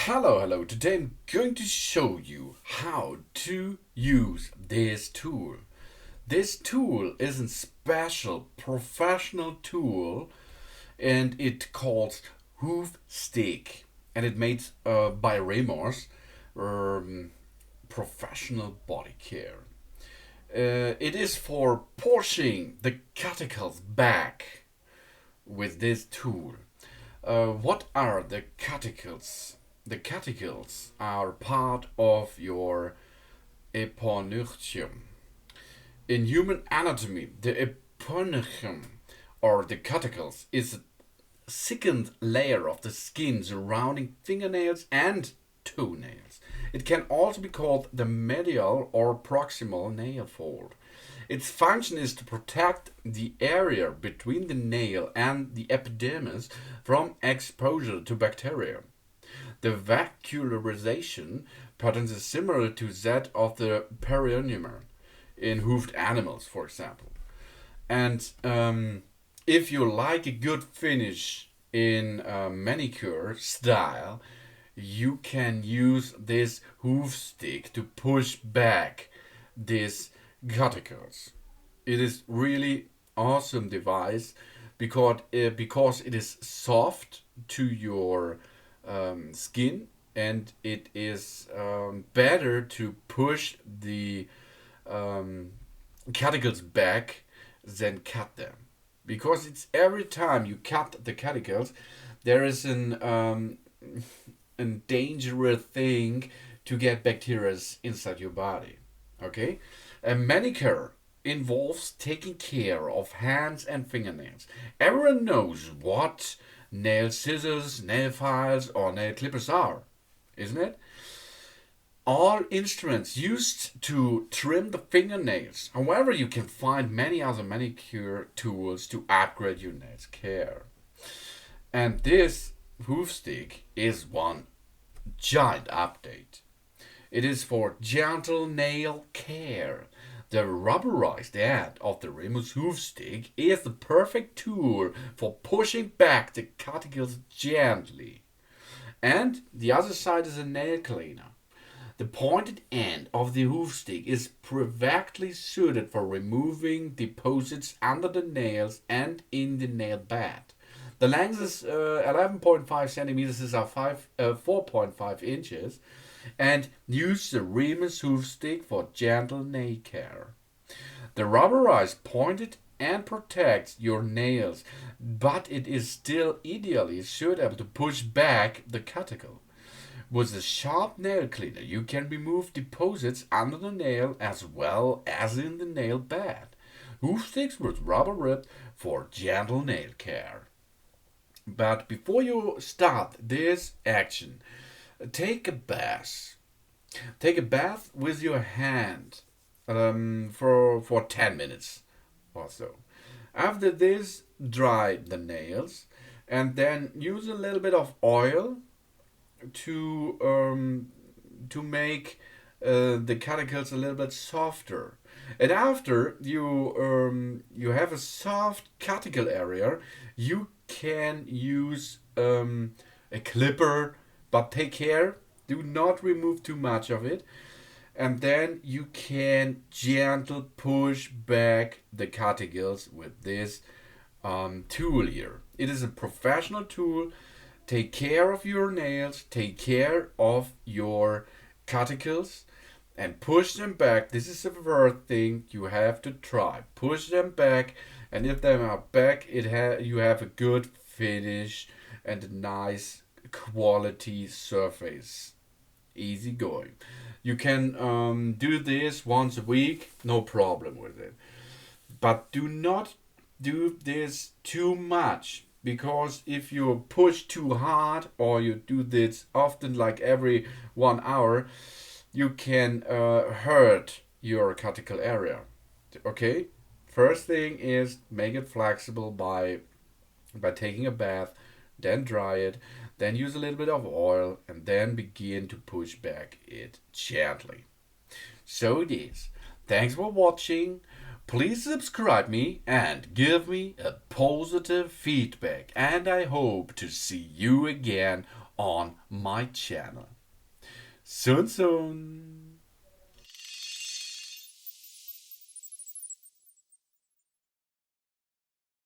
Hello. Today I'm going to show you how to use this tool. This tool is a special professional tool and it calls hoof stick and it made by remos, professional body care. It is for pushing the cuticles back with this tool. What are the cuticles? The cuticles are part of your eponychium. In human anatomy, the eponychium or the cuticles is a second layer of the skin surrounding fingernails and toenails. It can also be called the medial or proximal nail fold. Its function is to protect the area between the nail and the epidermis from exposure to bacteria. The vascularization pattern is similar to that of the perineum in hoofed animals, for example. And if you like a good finish in manicure style, you can use this hoof stick to push back these cuticles. It is really awesome device because it is soft to your skin and it is better to push the um, cuticles back than cut them because it's every time you cut the cuticles there is an dangerous thing to get bacteria inside your body. Okay, a manicure involves taking care of hands and fingernails. Everyone knows what nail scissors, nail files, or nail clippers are, isn't it? All instruments used to trim the fingernails. However, you can find many other manicure tools to upgrade your nails care. And this hoof stick is one giant update. It is for gentle nail care. The rubberized end of the remos hoof stick is the perfect tool for pushing back the cuticles gently. And the other side is a nail cleaner. The pointed end of the hoof stick is perfectly suited for removing deposits under the nails and in the nail bed. The length is 11.5 centimeters, is 4.5 inches, and use the remos hoof stick for gentle nail care. The rubberized pointed and protects your nails, but it is still ideally suitable to push back the cuticle. With a sharp nail cleaner, you can remove deposits under the nail as well as in the nail bed. Hoof sticks with rubber grip for gentle nail care. But before you start this action, take a bath. Take a bath with your hand for 10 minutes or so. After this, dry the nails and then use a little bit of oil to make the cuticles a little bit softer. And after you have a soft cuticle area, you can use a clipper, but take care, do not remove too much of it. And then you can gentle push back the cuticles with this tool here. It is a professional tool. Take care of your nails, take care of your cuticles, and push them back. This is the first thing you have to try. Push them back, and if they are back, you have a good finish and a nice quality surface. Easy going. You can do this once a week, no problem with it. But do not do this too much because if you push too hard or you do this often, like every 1 hour, you can hurt your cuticle area. Okay? First thing is make it flexible by taking a bath, then dry it, then use a little bit of oil, and then begin to push back it gently. So it is. Thanks for watching. Please subscribe me and give me a positive feedback. And I hope to see you again on my channel. Soon, soon.